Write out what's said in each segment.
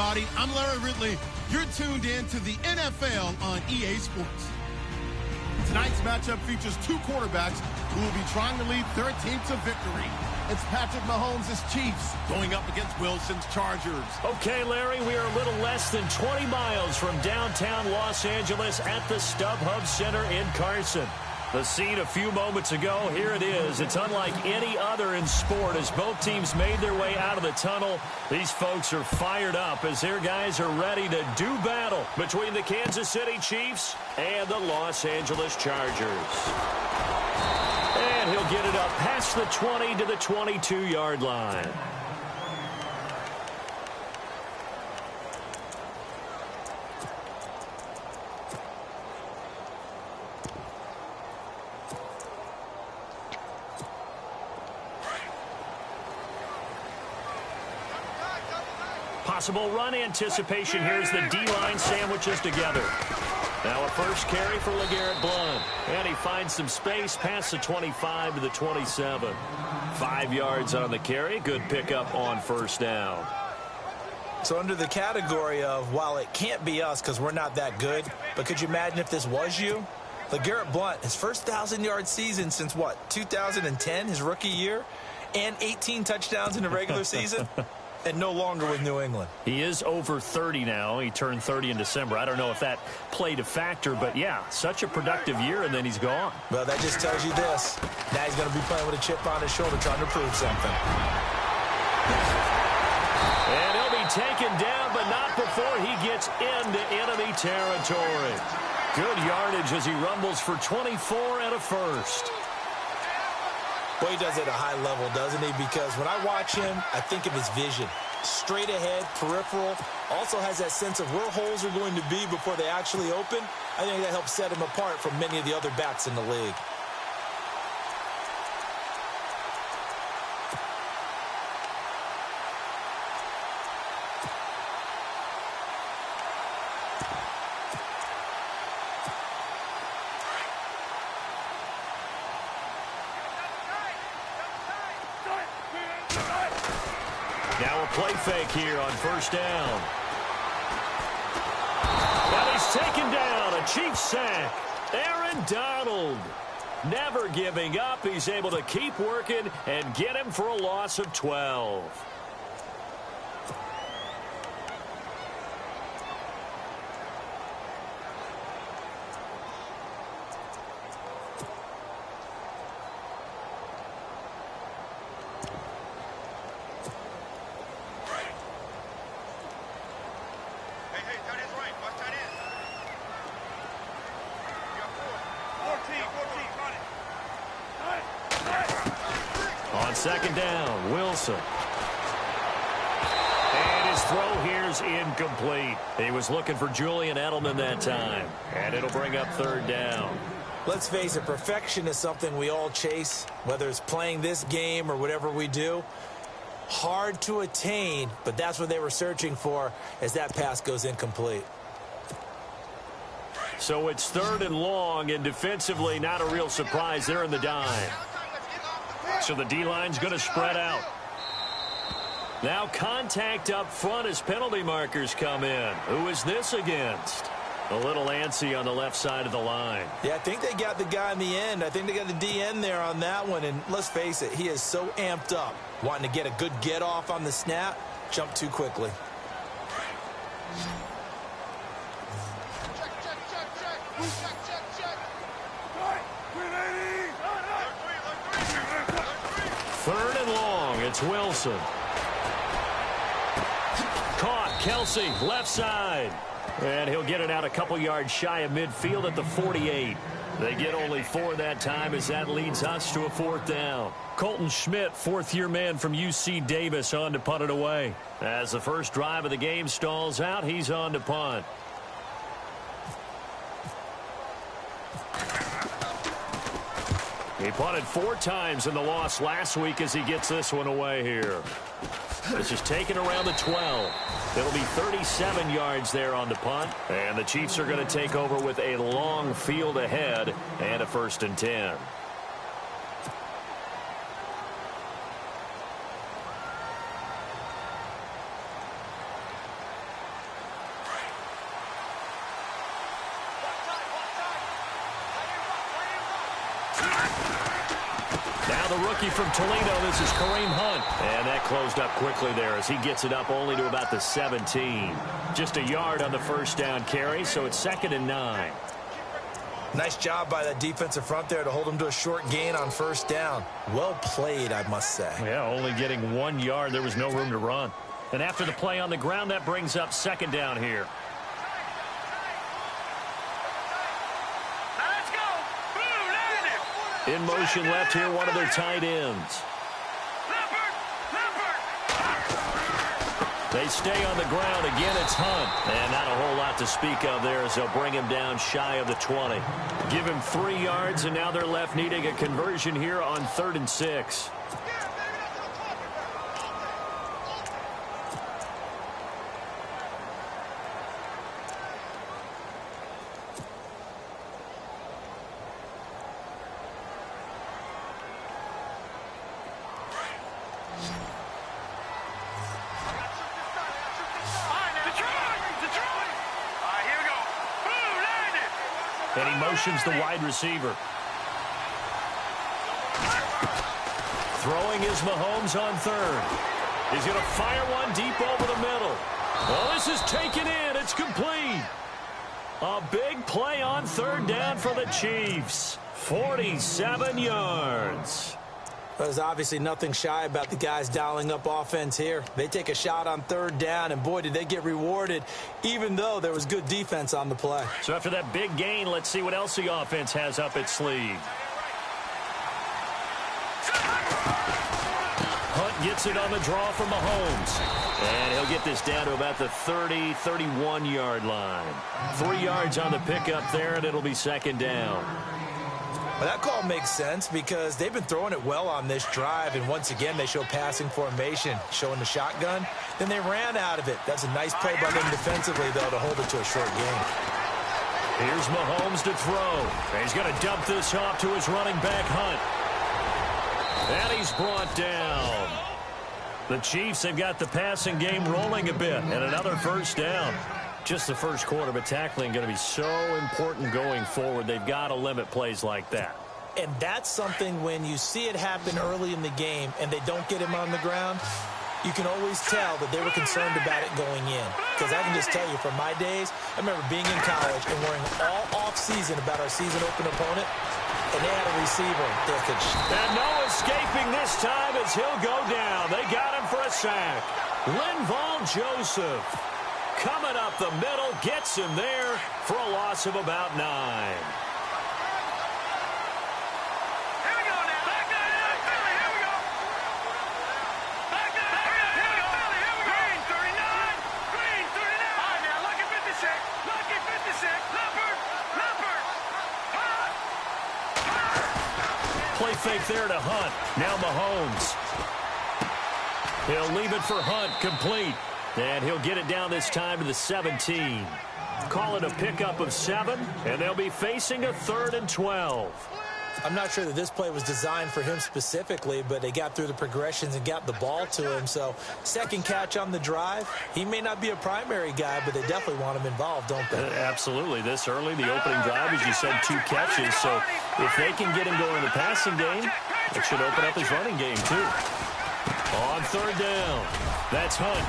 everybody. I'm Larry Ridley. You're tuned in to the NFL on EA Sports. Tonight's matchup features two quarterbacks who will be trying to lead their team to victory. It's Patrick Mahomes' Chiefs going up against Wilson's Chargers. Okay, Larry, we are a little less than 20 miles from downtown Los Angeles at the StubHub Center in Carson. The scene a few moments ago, here it is. It's unlike any other in sport as both teams made their way out of the tunnel. These folks are fired up as their guys are ready to do battle between the Kansas City Chiefs and the Los Angeles Chargers. And he'll get it up past the 20 to the 22-yard line. Possible run anticipation here as the D-line sandwiches together. Now a first carry for LeGarrette Blount. And he finds some space past the 25 to the 27. 5 yards on the carry. Good pickup on first down. So under the category of, while it can't be us because we're not that good, but could you imagine if this was you? LeGarrette Blount, his first 1,000-yard season since, what, 2010, his rookie year? And 18 touchdowns in the regular season? And no longer with New England. He is over 30 now. He turned 30 in December. I don't know if that played a factor, but yeah, such a productive year, and then he's gone. Well, that just tells you this. Now he's going to be playing with a chip on his shoulder trying to prove something. And he'll be taken down, but not before he gets into enemy territory. Good yardage as he rumbles for 24 and a first. Well, he does it at a high level, doesn't he? Because when I watch him, I think of his vision. Straight ahead, peripheral. Also has that sense of where holes are going to be before they actually open. I think that helps set him apart from many of the other backs in the league. Now a play fake here on first down. And he's taken down. A Chiefs sack. Aaron Donald. Never giving up. He's able to keep working and get him for a loss of 12. On second down, Wilson. And his throw here's incomplete. He was looking for Julian Edelman that time. And it'll bring up third down. Let's face it, perfection is something we all chase, whether it's playing this game or whatever we do. Hard to attain, but that's what they were searching for as that pass goes incomplete. So it's third and long, and defensively not a real surprise. They're in the dime. So the D-line's going to spread out. Now contact up front as penalty markers come in. Who is this against? A little antsy on the left side of the line. Yeah, I think they got the guy in the end. I think they got the DN there on that one. And let's face it, he is so amped up. Wanting to get a good get off on the snap. Jump too quickly. Third and long, it's Wilson. Caught, Kelsey, left side. And he'll get it out a couple yards shy of midfield at the 48. They get only 4 that time as that leads us to a fourth down. Colton Schmidt, fourth-year man from UC Davis, on to punt it away. As the first drive of the game stalls out, he's on to punt. He punted 4 times in the loss last week as he gets this one away here. This is taken around the 12. It'll be 37 yards there on the punt. And the Chiefs are going to take over with a long field ahead and a 1st and 10. the rookie from Toledo, this is Kareem Hunt. And that closed up quickly there as he gets it up only to about the 17. Just a yard on the first down carry, so it's 2nd and 9. Nice job by that defensive front there to hold him to a short gain on first down. Well played, I must say. Yeah, only getting 1 yard. There was no room to run. And after the play on the ground, that brings up 2nd down here. In motion left here, one of their tight ends. They stay on the ground. Again, it's Hunt. And not a whole lot to speak of there as they'll bring him down shy of the 20. Give him 3 yards, and now they're left needing a conversion here on 3rd and 6. And he motions the wide receiver. Throwing is Mahomes on 3rd. He's going to fire one deep over the middle. Well, this is taken in. It's complete. A big play on 3rd down for the Chiefs. 47 yards. There's obviously nothing shy about the guys dialing up offense here. They take a shot on 3rd down, and boy, did they get rewarded, even though there was good defense on the play. So after that big gain, let's see what else the offense has up its sleeve. Hunt gets it on the draw from Mahomes. And he'll get this down to about the 30, 31-yard line. 3 yards on the pickup there, and it'll be 2nd down. Well, that call makes sense because they've been throwing it well on this drive, and once again they show passing formation, showing the shotgun. Then they ran out of it. That's a nice play by them defensively, though, to hold it to a short gain. Here's Mahomes to throw. And he's going to dump this off to his running back, Hunt. And he's brought down. The Chiefs have got the passing game rolling a bit, and another first down. Just the first quarter, but tackling going to be so important going forward. They've got to limit plays like that. And that's something when you see it happen early in the game and they don't get him on the ground, you can always tell that they were concerned about it going in. Because I can just tell you, from my days, I remember being in college and worrying all off-season about our season-open opponent, and they had a receiver that could... And no escaping this time as he'll go down. They got him for a sack. Linval Joseph, coming up the middle, gets him there for a loss of about 9. Play fake there to Hunt. Now Mahomes. He'll leave it for Hunt, complete. And he'll get it down this time to the 17. Call it a pickup of 7, and they'll be facing a 3rd and 12. I'm not sure that this play was designed for him specifically, but they got through the progressions and got the ball to him. So, second catch on the drive. He may not be a primary guy, but they definitely want him involved, don't they? Absolutely. This early, the opening drive, as you said, 2 catches. So, if they can get him going in the passing game, it should open up his running game, too. On 3rd down, that's Hunt.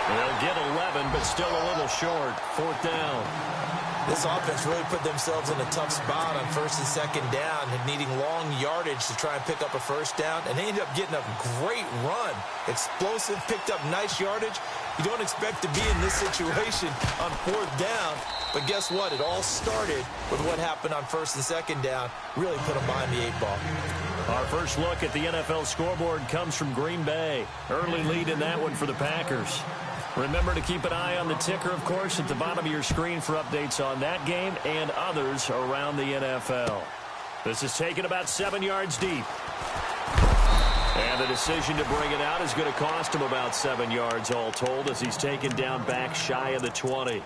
They'll get 11, but still a little short. 4th down. This offense really put themselves in a tough spot on 1st and 2nd down and needing long yardage to try and pick up a first down. And they ended up getting a great run. Explosive, picked up nice yardage. You don't expect to be in this situation on 4th down. But guess what? It all started with what happened on 1st and 2nd down. Really put them behind the 8 ball. Our first look at the NFL scoreboard comes from Green Bay. Early lead in that one for the Packers. Remember to keep an eye on the ticker, of course, at the bottom of your screen for updates on that game and others around the NFL. This is taken about 7 yards deep. And the decision to bring it out is going to cost him about 7 yards all told as he's taken down back shy of the 20.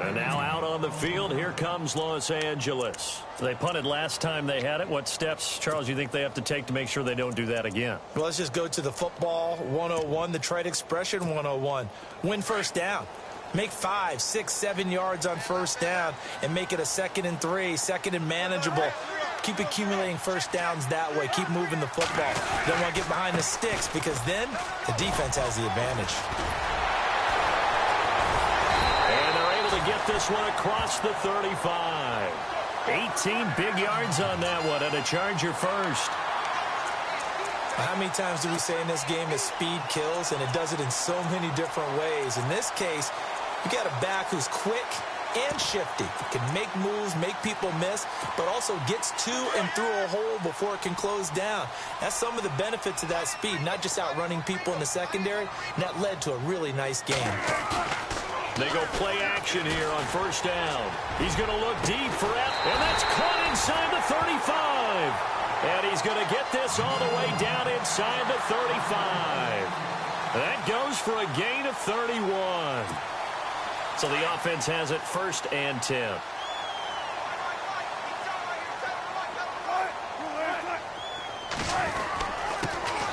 And now out on the field, here comes Los Angeles. They punted last time they had it. What steps, Charles, you think they have to take to make sure they don't do that again? Well, let's just go to the football 101, the trade expression 101. Win first down. Make 5, 6, 7 yards on first down and make it a 2nd and 3, 2nd and manageable. Keep accumulating first downs that way. Keep moving the football. You don't want to get behind the sticks because then the defense has the advantage. And they're able to get this one across the 35. 18 big yards on that one, and a Charger first. How many times do we say in this game that speed kills, and it does it in so many different ways? In this case, you got a back who's quick and shifty. Can make moves, make people miss, but also gets to and through a hole before it can close down. That's some of the benefits of that speed, not just outrunning people in the secondary, and that led to a really nice game. They go play action here on first down. He's going to look deep for it, and that's caught inside the 35. And he's going to get this all the way down inside the 35. That goes for a gain of 31. So the offense has it first and 10.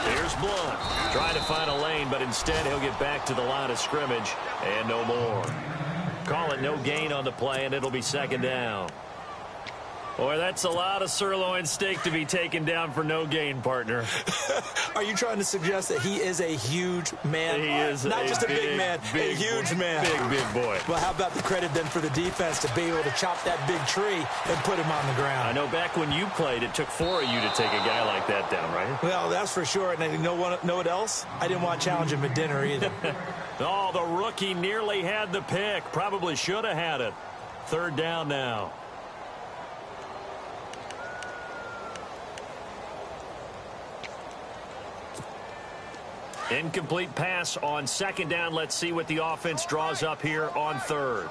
Here's Blunt. Trying to find a lane, but instead he'll get back to the line of scrimmage and no more. Call it no gain on the play, and it'll be second down. Boy, that's a lot of sirloin steak to be taken down for no gain, partner. Are you trying to suggest that he is a huge man? He is not just a big man, a huge man. Big boy. Well, how about the credit then for the defense to be able to chop that big tree and put him on the ground? I know back when you played, it took 4 of you to take a guy like that down, right? Well, that's for sure. And you know what else? I didn't want to challenge him at dinner either. Oh, the rookie nearly had the pick. Probably should have had it. Third down now. Incomplete pass on second down. Let's see what the offense draws up here on third.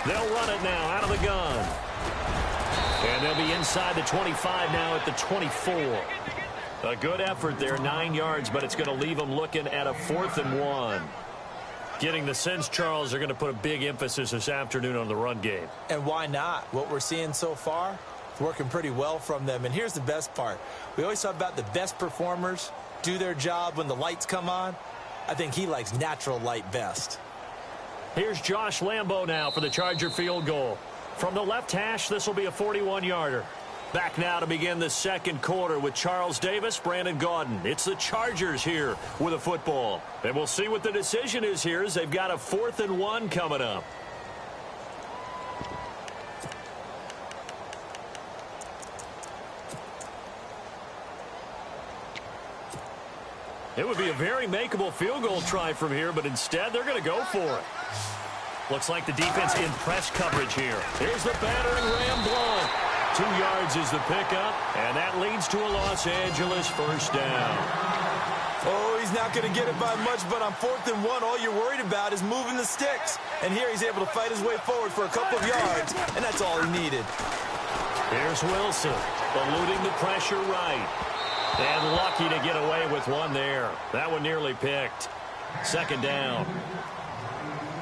They'll run it now out of the gun. And they'll be inside the 25 now at the 24. A good effort there, 9 yards, but it's going to leave them looking at a 4th and 1. Getting the sense, Charles, they're going to put a big emphasis this afternoon on the run game. And why not? What we're seeing so far, it's working pretty well from them. And here's the best part. We always talk about the best performers do their job when the lights come on. I think he likes natural light best. Here's Josh Lambo now for the Charger field goal. From the left hash, this will be a 41-yarder. Back now to begin the second quarter with Charles Davis, Brandon Gaudin. It's the Chargers here with a football. And we'll see what the decision is here as they've got a 4th and 1 coming up. It would be a very makeable field goal try from here, but instead they're going to go for it. Looks like the defense in press coverage here. Here's the battering ram Blunt. 2 yards is the pickup, and that leads to a Los Angeles first down. Oh, he's not going to get it by much, but on 4th and 1, all you're worried about is moving the sticks. And here he's able to fight his way forward for a couple of yards, and that's all he needed. Here's Wilson, eluding the pressure right. And lucky to get away with one there. That one nearly picked. Second down.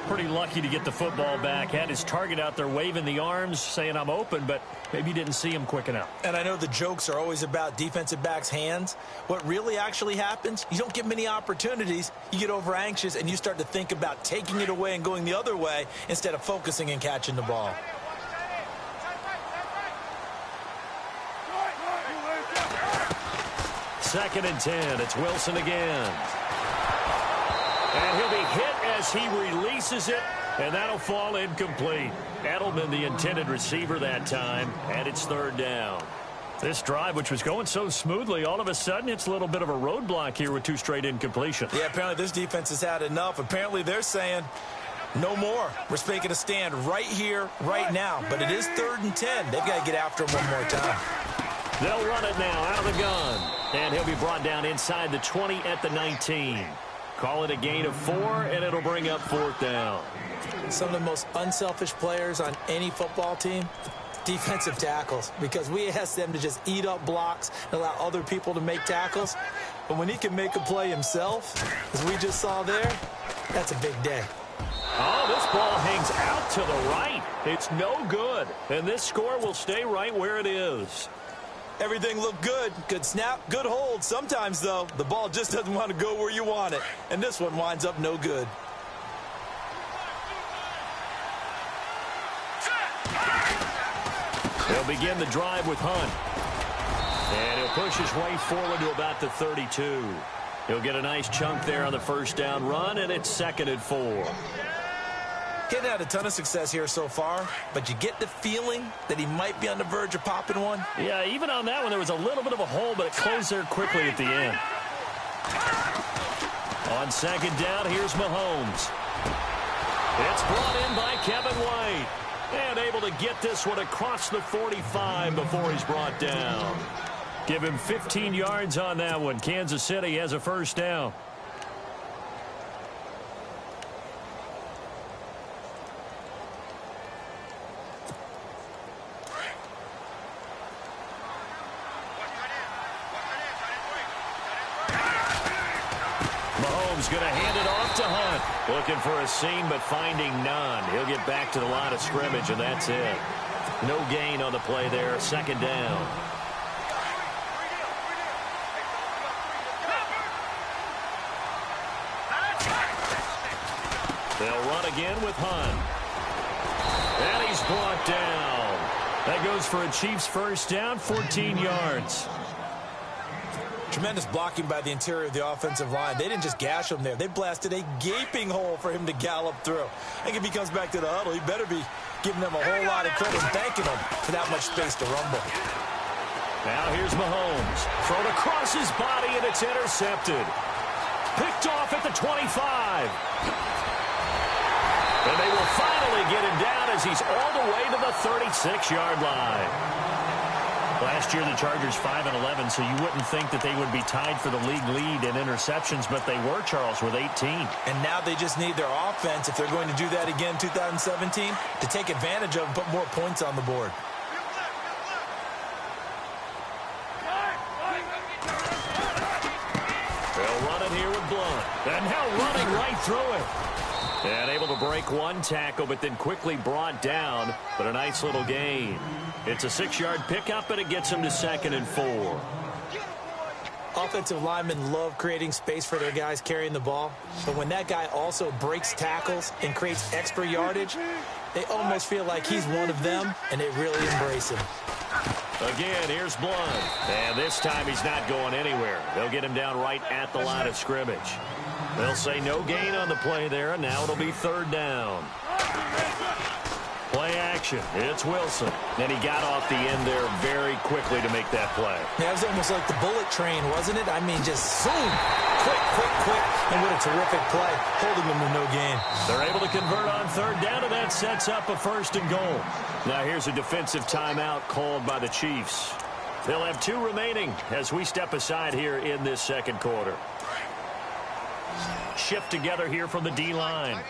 Pretty lucky to get the football back. Had his target out there waving the arms, saying I'm open, but maybe didn't see him quick enough. And I know the jokes are always about defensive backs' hands. What really actually happens, you don't get many opportunities. You get over anxious, and you start to think about taking it away and going the other way instead of focusing and catching the ball. Second and 10. It's Wilson again. And he'll be hit as he releases it, and that'll fall incomplete. Edelman, the intended receiver that time, and it's third down. This drive, which was going so smoothly, all of a sudden it's a little bit of a roadblock here with 2 straight incompletions. Yeah, apparently this defense has had enough. Apparently they're saying no more. We're making a stand right here, right now. But it is 3rd and 10. They've got to get after him one more time. They'll run it now out of the gun. And he'll be brought down inside the 20 at the 19. Call it a gain of 4, and it'll bring up 4th down. Some of the most unselfish players on any football team, defensive tackles, because we ask them to just eat up blocks and allow other people to make tackles. But when he can make a play himself, as we just saw there, that's a big day. Oh, this ball hangs out to the right. It's no good, and this score will stay right where it is. Everything looked good. Good snap, good hold. Sometimes, though, the ball just doesn't want to go where you want it. And this one winds up no good. They'll begin the drive with Hunt. And he'll push his way forward to about the 32. He'll get a nice chunk there on the first down run, and it's 2nd and 4. Hadn't had a ton of success here so far, but you get the feeling that he might be on the verge of popping one. Yeah, even on that one, there was a little bit of a hole, but it closed there quickly at the end. On 2nd down, here's Mahomes. It's brought in by Kevin White. And able to get this one across the 45 before he's brought down. Give him 15 yards on that one. Kansas City has a first down. Mahomes going to hand it off to Hunt. Looking for a seam, but finding none. He'll get back to the line of scrimmage, and that's it. No gain on the play there. 2nd down. They'll run again with Hunt. And he's brought down. That goes for a Chiefs first down, 14 yards. Tremendous blocking by the interior of the offensive line. They didn't just gash him there. They blasted a gaping hole for him to gallop through. I think if he comes back to the huddle, he better be giving them a whole lot of credit and thanking them for that much space to rumble. Now here's Mahomes. Thrown across his body, and it's intercepted. Picked off at the 25. And they will finally get him down as he's all the way to the 36-yard line. Last year, the Chargers 5-11, so you wouldn't think that they would be tied for the league lead in interceptions, but they were, Charles, with 18. And now they just need their offense, if they're going to do that again in 2017, to take advantage of and put more points on the board. They'll run it here with Blunt. And now running right through it. And able to break one tackle, but then quickly brought down. But a nice little gain. It's a 6-yard pickup, and it gets him to 2nd and 4. Offensive linemen love creating space for their guys carrying the ball. But when that guy also breaks tackles and creates extra yardage, they almost feel like he's one of them, and they really embrace him. Again, here's Blunt. And this time he's not going anywhere. They'll get him down right at the line of scrimmage. They'll say no gain on the play there, and now it'll be 3rd down. Play action. It's Wilson. And he got off the end there very quickly to make that play. That was almost like the bullet train, wasn't it? I mean, just zoom. Quick, quick, quick. And what a terrific play, holding them to no gain. They're able to convert on 3rd down, and that sets up a 1st and goal. Now here's a defensive timeout called by the Chiefs. They'll have 2 remaining as we step aside here in this 2nd quarter. Shift together here from the D-line.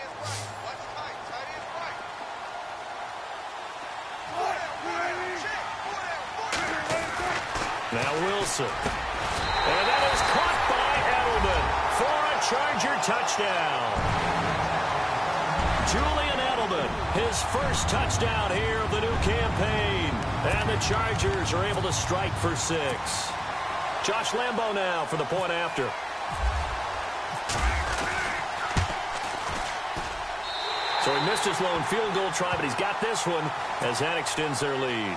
Now Wilson. And that is caught by Edelman for a Charger touchdown. Julian Edelman, his first touchdown here of the new campaign. And the Chargers are able to strike for 6. Josh Lambo now for the point after. So he missed his lone field goal try, but he's got this one as that extends their lead.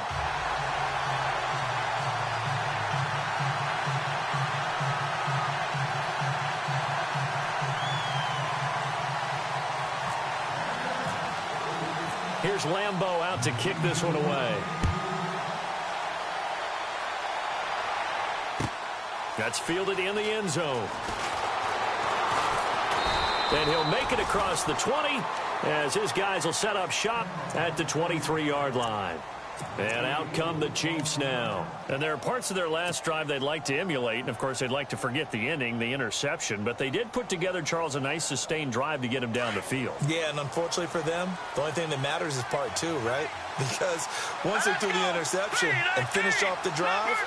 Here's Lambo out to kick this one away. That's fielded in the end zone. And he'll make it across the 20 as his guys will set up shop at the 23-yard line. And out come the Chiefs now. And there are parts of their last drive they'd like to emulate. And, of course, they'd like to forget the ending, the interception. But they did put together, Charles, a nice sustained drive to get him down the field. Yeah, and unfortunately for them, the only thing that matters is part 2, right? Because once they threw the interception and finished off the drive,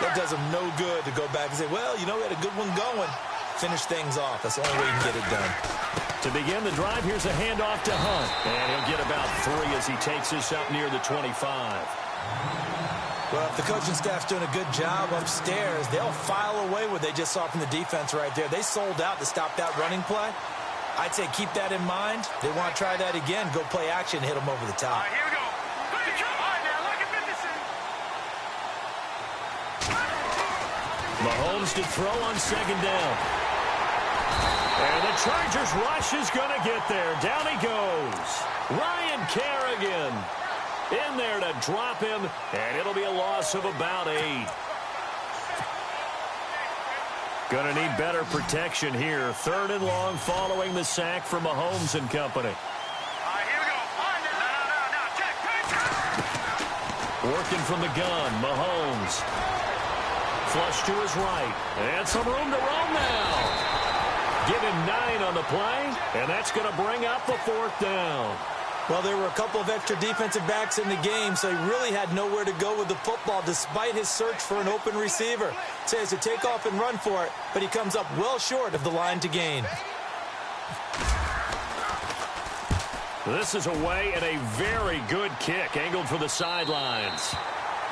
that does them no good to go back and say, well, you know, we had a good one going. Finish things off. That's the only way you can get it done. To begin the drive, here's a handoff to Hunt. And he'll get about 3 as he takes this up near the 25. Well, if the coaching staff's doing a good job upstairs, they'll file away what they just saw from the defense right there. They sold out to stop that running play. I'd say keep that in mind. They want to try that again. Go play action, hit them over the top. All right, here we go. All right, now look at this. Mahomes to throw on second down. And the Chargers rush is going to get there. Down he goes. Ryan Kerrigan in there to drop him, and it'll be a loss of about 8. Going to need better protection here. 3rd and long following the sack from Mahomes and company. Working from the gun, Mahomes. Flush to his right. And some room to roam now. Give him 9 on the play, and that's going to bring up the 4th down. Well, there were a couple of extra defensive backs in the game, so he really had nowhere to go with the football despite his search for an open receiver. So he has to take off and run for it, but he comes up well short of the line to gain. This is away and a very good kick angled for the sidelines.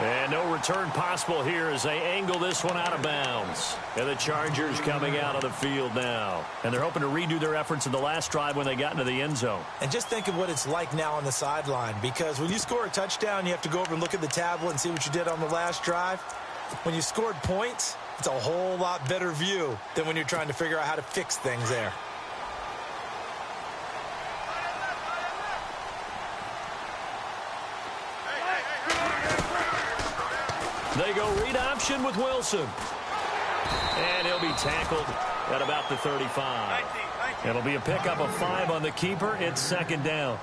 And no return possible here as they angle this one out of bounds. And the Chargers coming out of the field now. And they're hoping to redo their efforts in the last drive when they got into the end zone. And just think of what it's like now on the sideline, because when you score a touchdown, you have to go over and look at the tablet and see what you did on the last drive. When you scored points, it's a whole lot better view than when you're trying to figure out how to fix things there. They go read option with Wilson. And he'll be tackled at about the 35. It'll be a pickup of 5 on the keeper. It's 2nd down.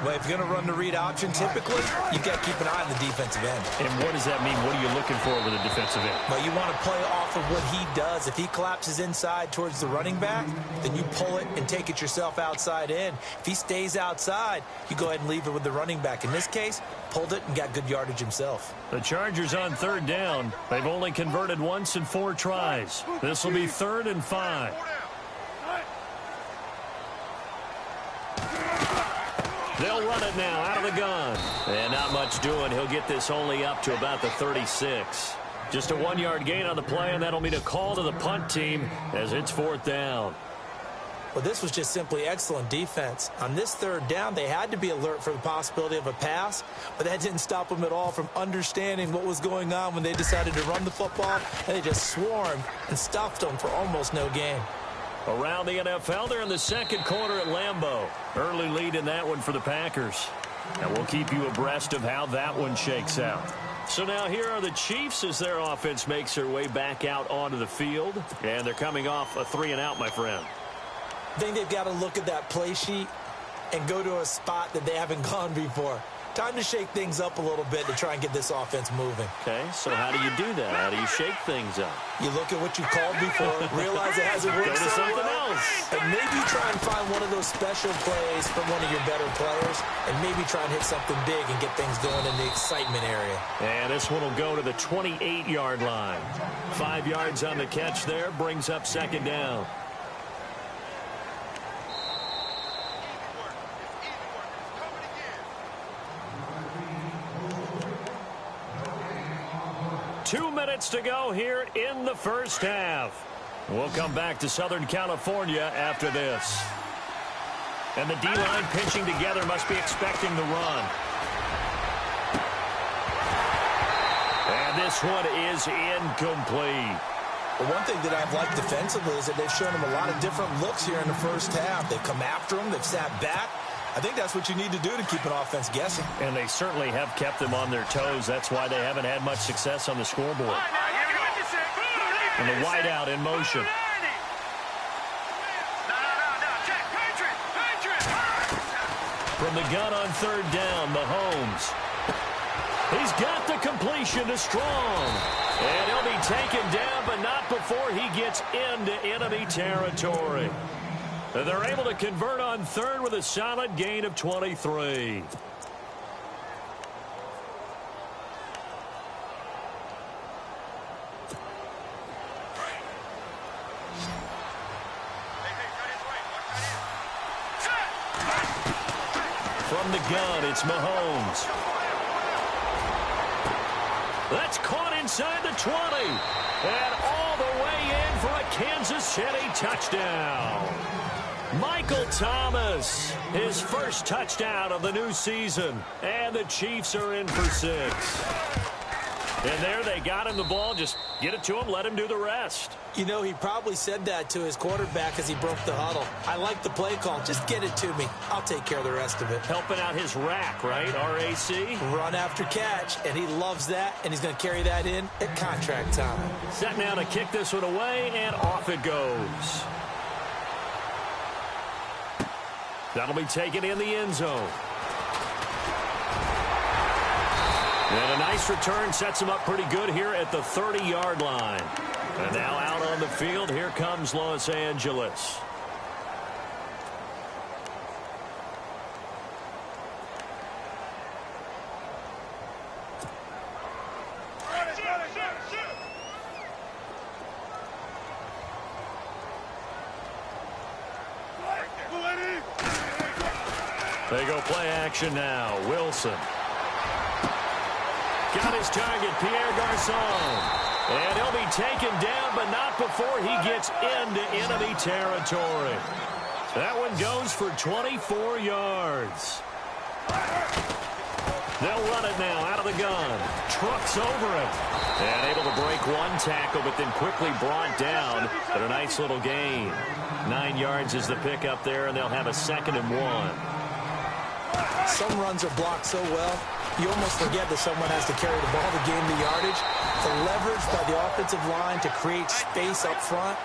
Well, if you're going to run the read option, typically, you've got to keep an eye on the defensive end. And what does that mean? What are you looking for with a defensive end? Well, you want to play off of what he does. If he collapses inside towards the running back, then you pull it and take it yourself outside in. If he stays outside, you go ahead and leave it with the running back. In this case, pulled it and got good yardage himself. The Chargers on 3rd down. They've only converted once in 4 tries. This will be 3rd and 5. They'll run it now out of the gun. And not much doing. He'll get this only up to about the 36. Just a 1-yard gain on the play, and that'll mean a call to the punt team as it's 4th down. Well, this was just simply excellent defense. On this 3rd down, they had to be alert for the possibility of a pass, but that didn't stop them at all from understanding what was going on when they decided to run the football, and they just swarmed and stuffed them for almost no gain. Around the NFL, they're in the 2nd quarter at Lambeau. Early lead in that one for the Packers. And we'll keep you abreast of how that one shakes out. So now here are the Chiefs as their offense makes their way back out onto the field. And they're coming off a 3-and-out, my friend. I think they've got to look at that play sheet and go to a spot that they haven't gone before. Time to shake things up a little bit to try and get this offense moving. Okay, so how do you do that? How do you shake things up? You look at what you called before, realize it hasn't worked so well, and maybe try and find one of those special plays from one of your better players, and maybe try and hit something big and get things going in the excitement area. And this one will go to the 28-yard line. 5 yards on the catch there, brings up 2nd down. Two minutes to go here in the first half. We'll come back to Southern California after this. And the D-line pinching together must be expecting the run. And this one is incomplete. Well, one thing that I've liked defensively is that they've shown him a lot of different looks here in the first half. They've come after him. They've sat back. I think that's what you need to do to keep an offense guessing. And they certainly have kept them on their toes. That's why they haven't had much success on the scoreboard. And the wideout in motion. From the gun on 3rd down, Mahomes. He's got the completion to Strong. And he'll be taken down, but not before he gets into enemy territory. They're able to convert on 3rd with a solid gain of 23. From the gun, it's Mahomes. That's caught inside the 20. And all the way in for a Kansas City touchdown. Michael Thomas, his first touchdown of the new season. And the Chiefs are in for 6. And there they got him the ball. Just get it to him, let him do the rest. You know, he probably said that to his quarterback as he broke the huddle. I like the play call. Just get it to me. I'll take care of the rest of it. Helping out his rack, right? RAC? Run after catch, and he loves that, and he's going to carry that in at contract time. Set now to kick this one away, and off it goes. That'll be taken in the end zone. And a nice return sets him up pretty good here at the 30-yard line. And now out on the field, here comes Los Angeles. They go play action now. Wilson. Got his target, Pierre Garçon. And he'll be taken down, but not before he gets into enemy territory. That one goes for 24 yards. They'll run it now out of the gun. Trucks over it. And able to break one tackle, but then quickly brought down. But a nice little gain. 9 yards is the pickup there, and they'll have a 2nd and 1. Some runs are blocked so well, you almost forget that someone has to carry the ball to gain the yardage. The leverage by the offensive line to create space up front,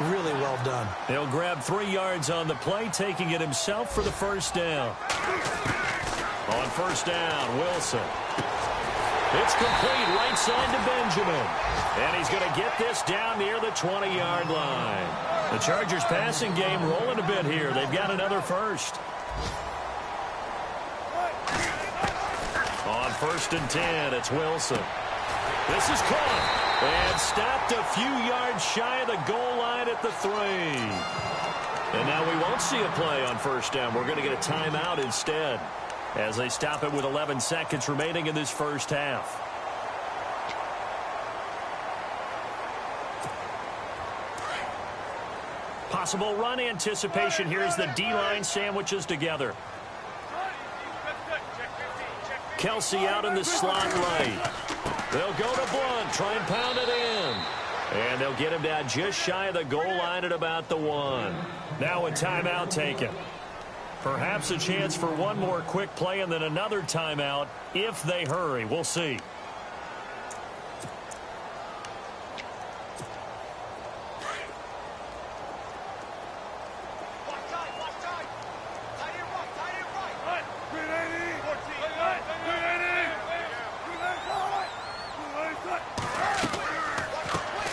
really well done. He'll grab 3 yards on the play, taking it himself for the first down. On first down, Wilson. It's complete right side to Benjamin. And he's going to get this down near the 20-yard line. The Chargers passing game rolling a bit here. They've got another first. On 1st and 10, it's Wilson. This is caught and stopped a few yards shy of the goal line at the 3. And now we won't see a play on first down. We're going to get a timeout instead as they stop it with 11 seconds remaining in this first half. Possible run anticipation here as the D-line sandwiches together. Kelsey out in the slot right. They'll go to Blunt, try and pound it in. And they'll get him down just shy of the goal line at about the 1. Now a timeout taken. Perhaps a chance for one more quick play and then another timeout if they hurry. We'll see.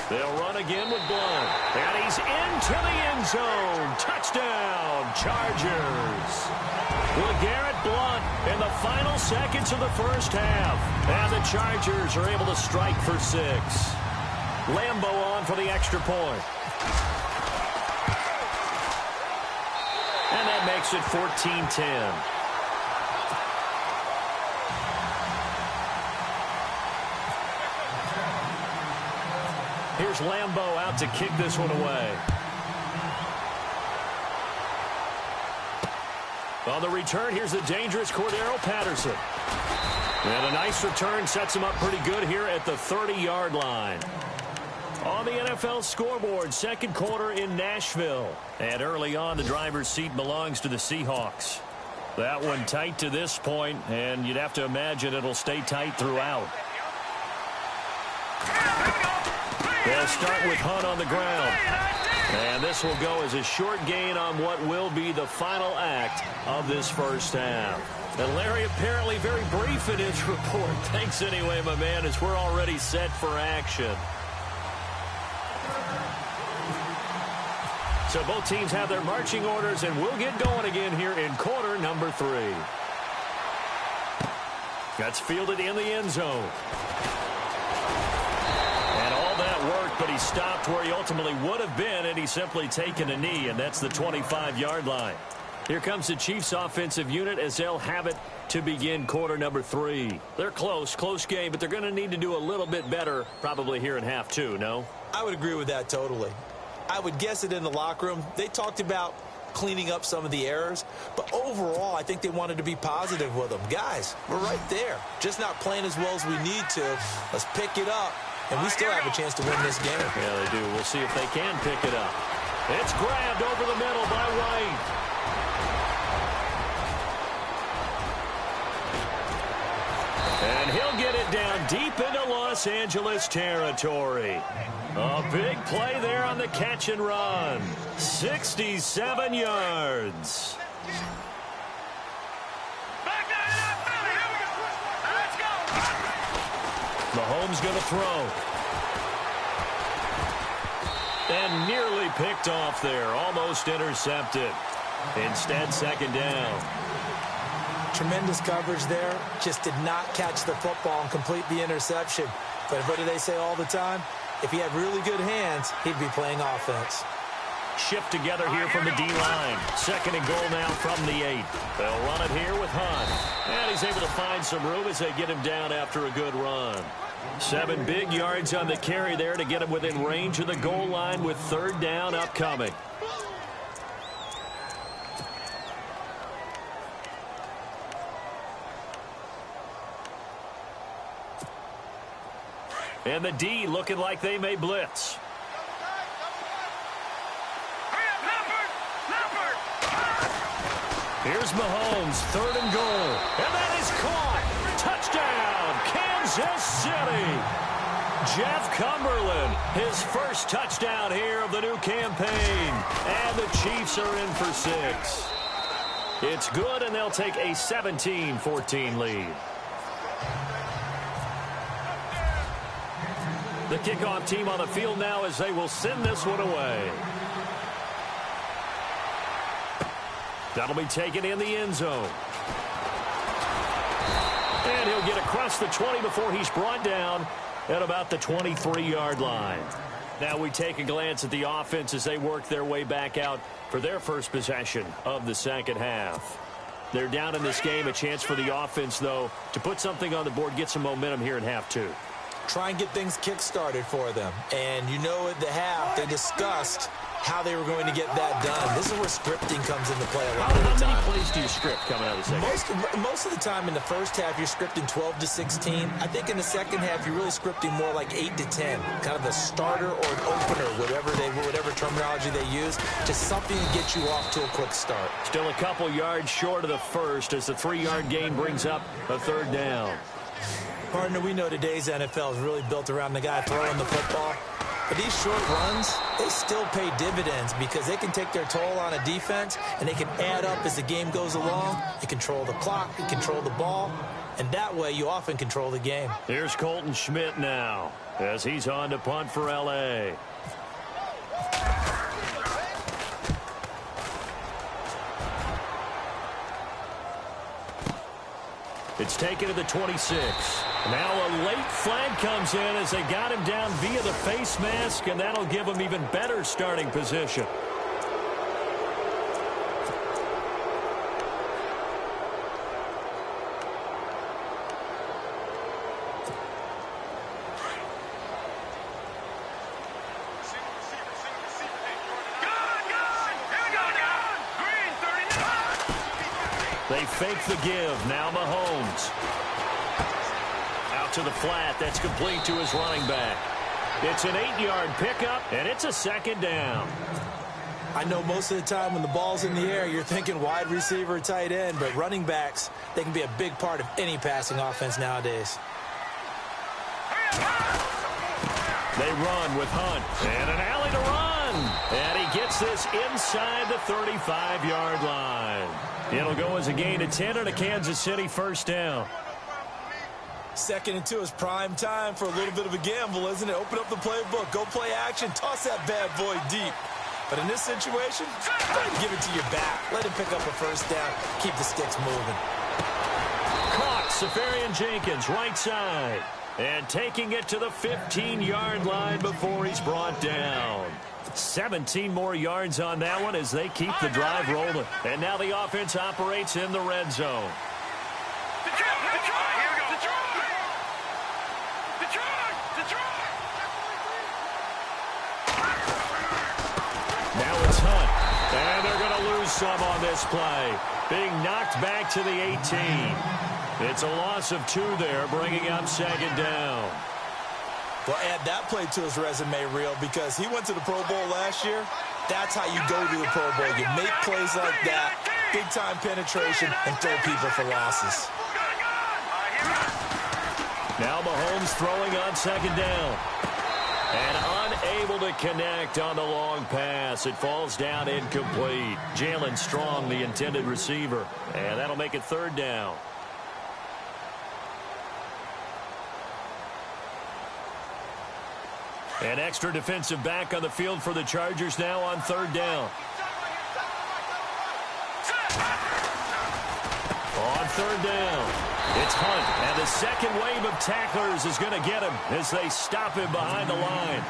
They'll run again with Blunt. And he's into the end zone. Touchdown, Chargers. LeGarrette Blunt in the final seconds of the first half. And the Chargers are able to strike for 6. Lambo on for the extra point. And that makes it 14-10. Here's Lambo out to kick this one away. On the return, here's the dangerous Cordero Patterson. And a nice return sets him up pretty good here at the 30-yard line. On the NFL scoreboard, second quarter in Nashville. And early on, the driver's seat belongs to the Seahawks. That one tight to this point, and you'd have to imagine it'll stay tight throughout. They'll start with Hunt on the ground. And this will go as a short gain on what will be the final act of this first half. And Larry apparently very brief in his report. Thanks anyway, my man, as we're already set for action. So both teams have their marching orders, and we'll get going again here in quarter number 3. That's fielded in the end zone. But he stopped where he ultimately would have been, and he's simply taken a knee, and that's the 25-yard line. Here comes the Chiefs offensive unit as they'll have it to begin quarter number 3. They're close game, but they're going to need to do a little bit better probably here in half 2, no? I would agree with that totally. I would guess it in the locker room. They talked about cleaning up some of the errors. But overall, I think they wanted to be positive with them. Guys, we're right there. Just not playing as well as we need to. Let's pick it up, and we still have a chance to win this game. Yeah, they do. We'll see if they can pick it up. It's grabbed over the middle by White. And he'll get it down deep into Los Angeles territory. A big play there on the catch and run. 67 yards. Mahomes going to throw. And nearly picked off there. Almost intercepted. Instead, second down. Tremendous coverage there. Just did not catch the football and complete the interception. But what do they say all the time? If he had really good hands, he'd be playing offense. Shift together here from the D-line. Second and goal now from the 8. They'll run it here with Hunt. And he's able to find some room as they get him down after a good run. 7 big yards on the carry there to get him within range of the goal line with third down upcoming. And the D looking like they may blitz. Here's Mahomes, third and goal. And that is caught. Touchdown, Kansas City. Jeff Cumberland, his first touchdown here of the new campaign. And the Chiefs are in for 6. It's good, and they'll take a 17-14 lead. The kickoff team on the field now as they will send this one away. That'll be taken in the end zone. And he'll get across the 20 before he's brought down at about the 23-yard line. Now we take a glance at the offense as they work their way back out for their first possession of the second half. They're down in this game. A chance for the offense, though, to put something on the board, get some momentum here in half 2. Try and get things kick-started for them. And you know at the half, they discussed how they were going to get that done. This is where scripting comes into play a lot of the time. How many plays do you script coming out of the second? Most of the time in the first half, you're scripting 12 to 16. I think in the second half, you're really scripting more like 8 to 10. Kind of a starter or an opener, whatever terminology they use. Just something to get you off to a quick start. Still a couple yards short of the first as the 3-yard gain brings up a third down. Partner, we know today's NFL is really built around the guy throwing the football. But these short runs, they still pay dividends because they can take their toll on a defense and they can add up as the game goes along. You control the clock, you control the ball, and that way you often control the game. Here's Colton Schmidt now as he's on to punt for L.A. It's taken to the 26. Now a late flag comes in as they got him down via the face mask, and that'll give him even better starting position. They fake the give. Now Mahomes. Out to the flat. That's complete to his running back. It's an 8-yard pickup, and it's a second down. I know most of the time when the ball's in the air, you're thinking wide receiver, tight end, but running backs, they can be a big part of any passing offense nowadays. They run with Hunt, and an alley to run. And he gets this inside the 35-yard line. It'll go as a gain of 10 and a Kansas City first down. 2nd and 2 is prime time for a little bit of a gamble, isn't it? Open up the playbook, go play action, toss that bad boy deep. But in this situation, try to give it to your back. Let him pick up a first down, keep the sticks moving. Caught, Safarian Jenkins, right side. And taking it to the 15-yard line before he's brought down. 17 more yards on that one as they keep the drive rolling. And now the offense operates in the red zone. Now it's Hunt. And they're going to lose lose some on this play, being knocked back to the 18. It's a loss of 2 there, bringing up second down. Well, add that play to his resume reel because he went to the Pro Bowl last year. That's how you go to the Pro Bowl. You make plays like that, big-time penetration, and throw people for losses. Now Mahomes throwing on second down. And unable to connect on the long pass. It falls down incomplete. Jalen Strong, the intended receiver. And that'll make it third down. An extra defensive back on the field for the Chargers now on third down. On third down, it's Hunt, and the second wave of tacklers is going to get him as they stop him behind the line.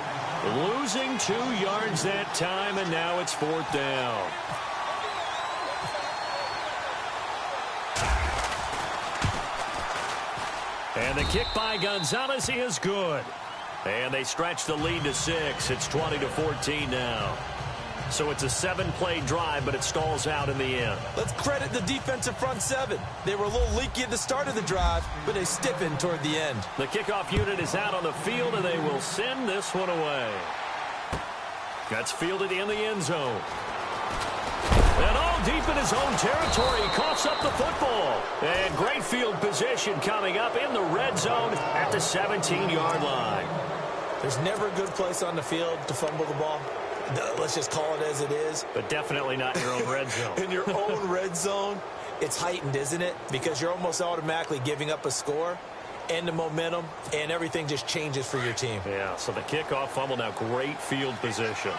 Losing 2 yards that time, and now it's fourth down. And the kick by Gonzalez is good. And they stretch the lead to 6. It's 20-14 now. So it's a 7-play drive, but it stalls out in the end. Let's credit the defensive front 7. They were a little leaky at the start of the drive, but they stiffened toward the end. The kickoff unit is out on the field, and they will send this one away. That's fielded in the end zone. And all deep in his own territory, he coughs up the football. And great field position coming up in the red zone at the 17-yard line. There's never a good place on the field to fumble the ball. Let's just call it as it is. But definitely not in your own red zone. In your own red zone, it's heightened, isn't it? Because you're almost automatically giving up a score and the momentum, and everything just changes for your team. Yeah, so the kickoff fumble, now great field position.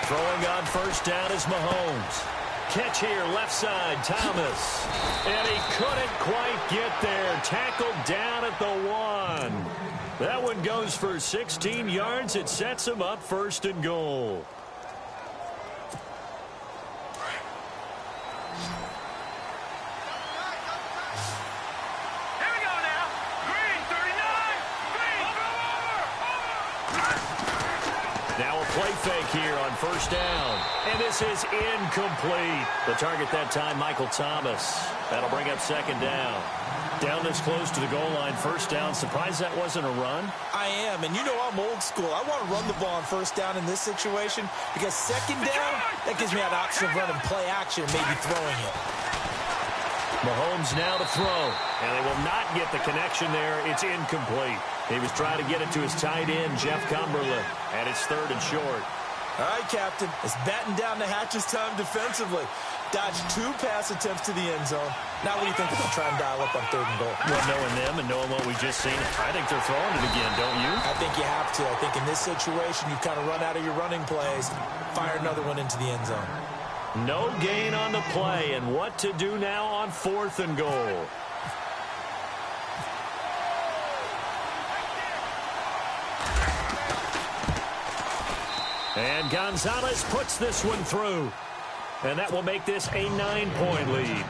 Throwing on first down is Mahomes. Catch here, left side, Thomas. And he couldn't quite get there. Tackled down at the 1. That one goes for 16 yards. It sets him up first and goal. Here we go now. Green, 39. Green, over. Now a play fake here on first down. And this is incomplete. The target that time, Michael Thomas. That'll bring up second down. Down this close to the goal line, first down. Surprised that wasn't a run? I am, and you know I'm old school. I want to run the ball on first down in this situation because second down, that gives me that option of running play action and maybe throwing it. Mahomes now to throw, and they will not get the connection there. It's incomplete. He was trying to get it to his tight end, Jeff Cumberland, and it's third and short. All right, Captain, it's batten down the hatches time defensively. Dodged 2 pass attempts to the end zone. Now what do you think they'll try and dial up on third and goal? Well, knowing them and knowing what we just seen, I think they're throwing it again, don't you? I think you have to. I think in this situation, you kind of run out of your running plays, fire another one into the end zone. No gain on the play, and what to do now on fourth and goal. And Gonzalez puts this one through. And that will make this a 9-point lead.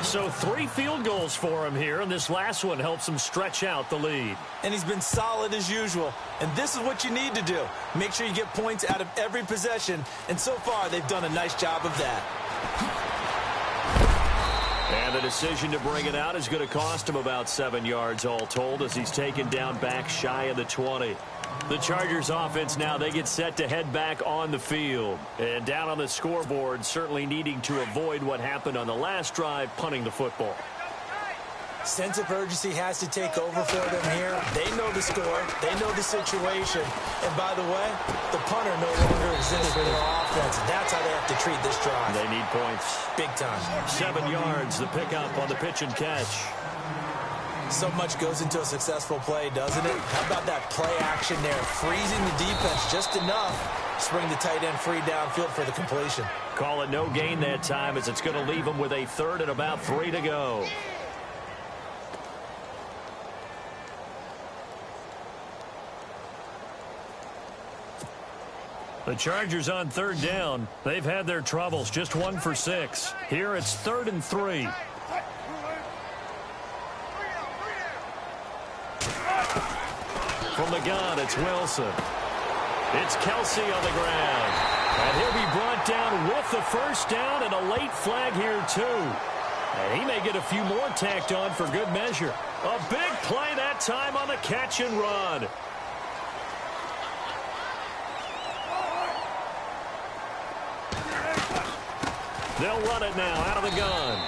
So 3 field goals for him here, and this last one helps him stretch out the lead. And he's been solid as usual. And this is what you need to do. Make sure you get points out of every possession. And so far, they've done a nice job of that. And the decision to bring it out is going to cost him about 7 yards all told as he's taken down back shy of the 20. The Chargers offense now, they get set to head back on the field. And down on the scoreboard, certainly needing to avoid what happened on the last drive, punting the football. Sense of urgency has to take over for them here. They know the score. They know the situation. And by the way, the punter no longer exists for their offense. That's how they have to treat this drive. They need points. Big time. 7 yards, the pickup on the pitch and catch. So much goes into a successful play, doesn't it? How about that play action there? Freezing the defense just enough to bring the tight end free downfield for the completion. Call it no gain that time as it's going to leave him with a third and about 3 to go. The Chargers on third down. They've had their troubles, just 1 for 6. Here it's 3rd and 3. From the gun, it's Wilson. It's Kelsey on the ground. And he'll be brought down with the first down and a late flag here, too. And he may get a few more tacked on for good measure. A big play that time on the catch and run. They'll run it now out of the gun.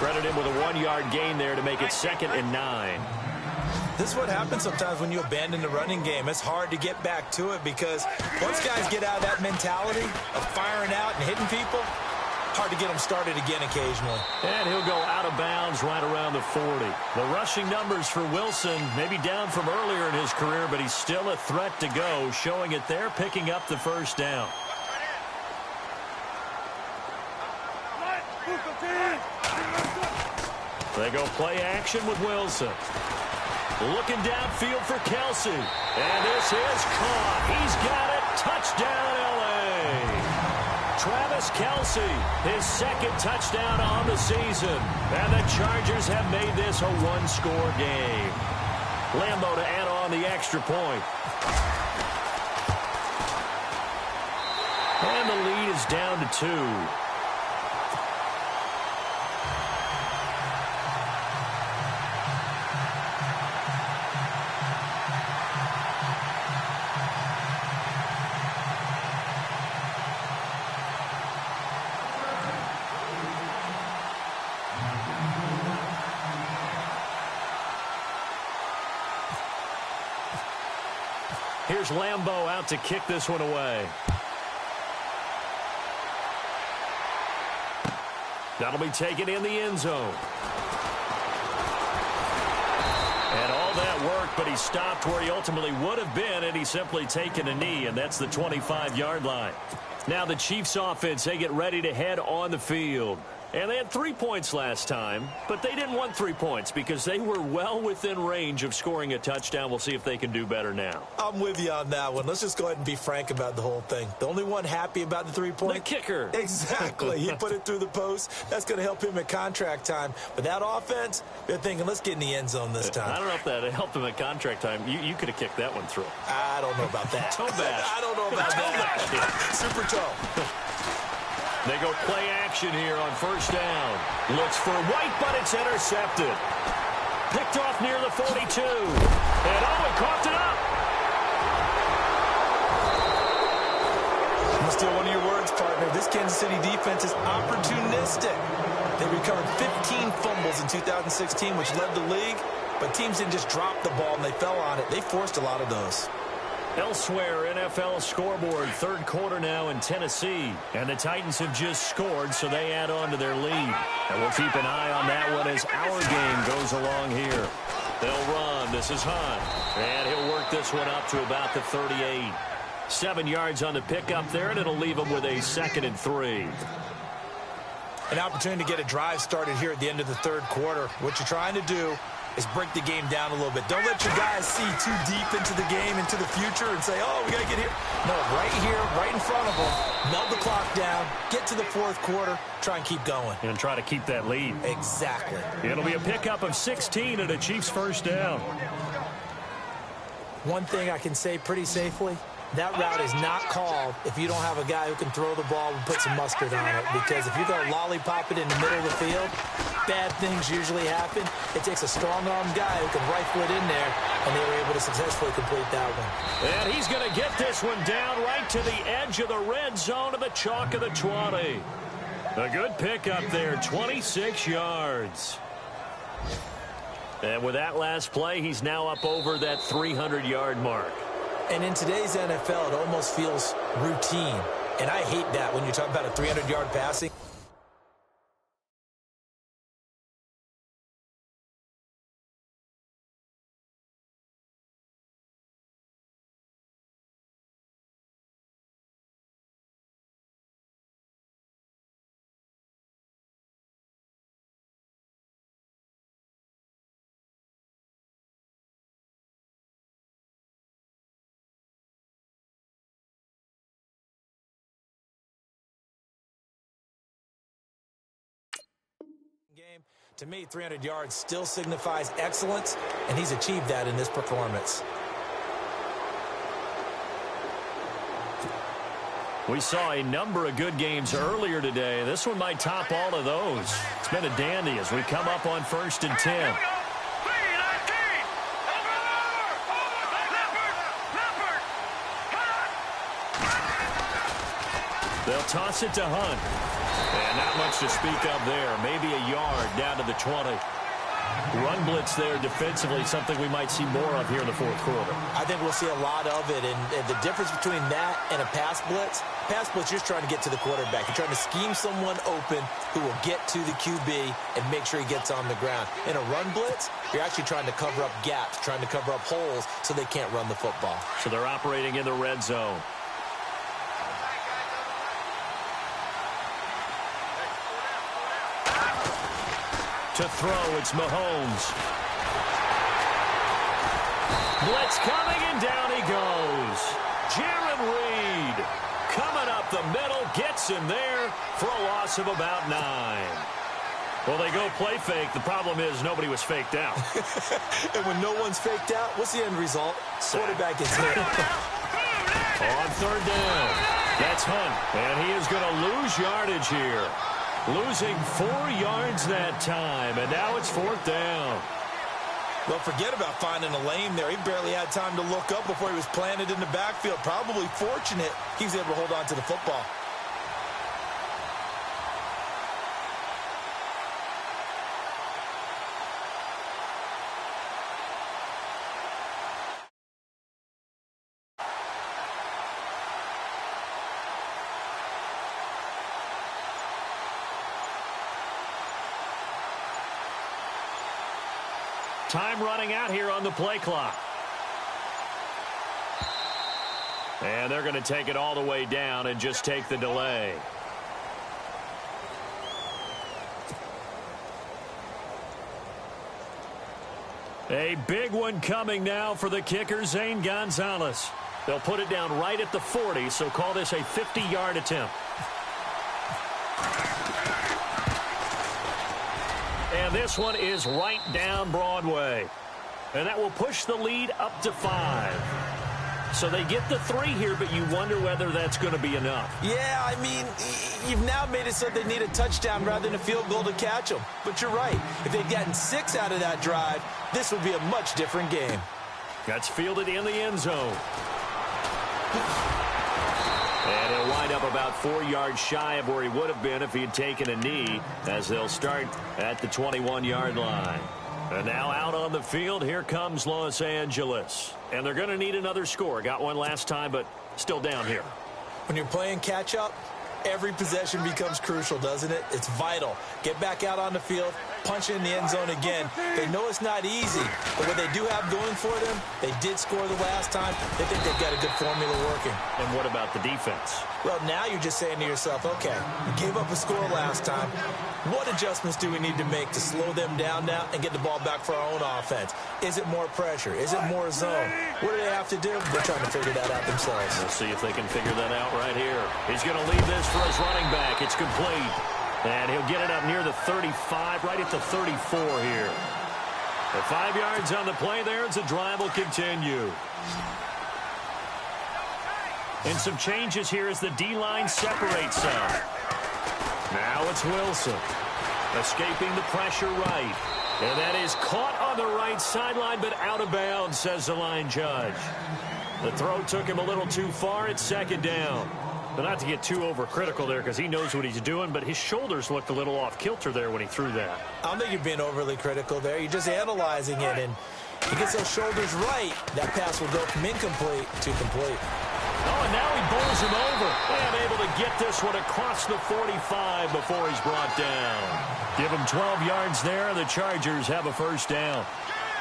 Credit him with a 1-yard gain there to make it 2nd and 9. This is what happens sometimes when you abandon the running game. It's hard to get back to it because once guys get out of that mentality of firing out and hitting people, hard to get them started again occasionally. And he'll go out of bounds right around the 40. The rushing numbers for Wilson maybe down from earlier in his career, but he's still a threat to go, showing it there, picking up the first down. They go play action with Wilson. Looking downfield for Kelsey. And this is caught. He's got it. Touchdown, L.A. Travis Kelsey, his 2nd touchdown on the season. And the Chargers have made this a 1-score game. Lambeau to add on the extra point. And the lead is down to 2. Here's Lambeau out to kick this one away. That'll be taken in the end zone. And all that work, but he stopped where he ultimately would have been, and he's simply taken a knee, and that's the 25-yard line. Now the Chiefs offense, they get ready to head on the field. And they had 3 points last time, but they didn't want 3 points because they were well within range of scoring a touchdown. We'll see if they can do better now. I'm with you on that one. Let's just go ahead and be frank about the whole thing. The only one happy about the 3-point? The kicker. Exactly. He put it through the post. That's going to help him at contract time. But that offense, they're thinking, let's get in the end zone this time. I don't know if that helped him at contract time. You could have kicked that one through. I don't know about that. Toe bash. I don't know about that. Super toe. They go play action here on first down. Looks for White, but it's intercepted. Picked off near the 42. And he coughed it up. I'm going to steal one of your words, partner. This Kansas City defense is opportunistic. They recovered 15 fumbles in 2016, which led the league. But teams didn't just drop the ball and they fell on it. They forced a lot of those. Elsewhere, NFL scoreboard, 3rd quarter now in Tennessee. And the Titans have just scored, so they add on to their lead. And we'll keep an eye on that one as our game goes along here. They'll run. This is Hunt. And he'll work this one up to about the 38. 7 yards on the pickup there, and it'll leave him with a 2nd and 3. An opportunity to get a drive started here at the end of the 3rd quarter. What you're trying to do is break the game down a little bit. Don't let your guys see too deep into the game, into the future, and say, oh, we got to get here. No, right here, right in front of them. Melt the clock down, get to the 4th quarter, try and keep going. And try to keep that lead. Exactly. It'll be a pickup of 16 and a Chiefs first down. One thing I can say pretty safely, that route is not called if you don't have a guy who can throw the ball and put some mustard on it. Because if you're going to lollipop it in the middle of the field, bad things usually happen. It takes a strong-armed guy who can rifle it in there, and they were able to successfully complete that one. And he's going to get this one down right to the edge of the red zone of the chalk of the 20. A good pickup there, 26 yards. And with that last play, he's now up over that 300-yard mark. And in today's NFL, it almost feels routine. And I hate that when you talk about a 300-yard passing. Game. To me, 300 yards still signifies excellence, and he's achieved that in this performance. We saw a number of good games earlier today. This one might top all of those. It's been a dandy as we come up on 1st and 10. They'll toss it to Hunt. And not much to speak of there. Maybe a yard down to the 20. Run blitz there defensively, something we might see more of here in the 4th quarter. I think we'll see a lot of it, and the difference between that and a pass blitz, you're just trying to get to the quarterback. You're trying to scheme someone open who will get to the QB and make sure he gets on the ground. In a run blitz, you're actually trying to cover up gaps, trying to cover up holes so they can't run the football. So they're operating in the red zone. To throw, it's Mahomes. Blitz coming, and down he goes. Jaron Reed coming up the middle, gets him there for a loss of about 9. Well, they go play fake. The problem is nobody was faked out. And when no one's faked out, what's the end result? Quarterback gets hit. On 3rd down, that's Hunt, and he is going to lose yardage here. Losing 4 yards that time, and now it's 4th down. Well, forget about finding a lane there. He barely had time to look up before he was planted in the backfield. Probably fortunate he was able to hold on to the football. Time running out here on the play clock. And they're going to take it all the way down and just take the delay. A big one coming now for the kicker, Zane Gonzalez. They'll put it down right at the 40, so call this a 50-yard attempt. And this one is right down Broadway. And that will push the lead up to 5. So they get the 3 here, but you wonder whether that's going to be enough. Yeah, I mean, you've now made it so they need a touchdown rather than a field goal to catch them. But you're right. If they'd gotten 6 out of that drive, this would be a much different game. That's fielded in the end zone. And he'll wind up about 4 yards shy of where he would have been if he had taken a knee, as they'll start at the 21-yard line. And now out on the field, here comes Los Angeles. And they're going to need another score. Got one last time, but still down here. When you're playing catch-up, every possession becomes crucial, doesn't it? It's vital. Get back out on the field, punch in the end zone again. They know it's not easy, but what they do have going for them, they did score the last time. They think they've got a good formula working. And what about the defense? Well, now you're just saying to yourself, okay, we gave up a score last time. What adjustments do we need to make to slow them down now and get the ball back for our own offense? Is it more pressure? Is it more zone? What do they have to do? They're trying to figure that out themselves. We'll see if they can figure that out right here. He's going to leave this for his running back. It's complete. And he'll get it up near the 35, right at the 34 here. The 5 yards on the play there as the drive will continue. And some changes here as the D-line separates some. Now it's Wilson. Escaping the pressure right. And that is caught on the right sideline, but out of bounds, says the line judge. The throw took him a little too far at 2nd down. But not to get too overcritical there because he knows what he's doing, but his shoulders looked a little off kilter there when he threw that. I don't think you're being overly critical there. You're just analyzing it, and he gets those shoulders right. That pass will go from incomplete to complete. Oh, and now he bowls him over. And able to get this one across the 45 before he's brought down. Give him 12 yards there. The Chargers have a 1st down.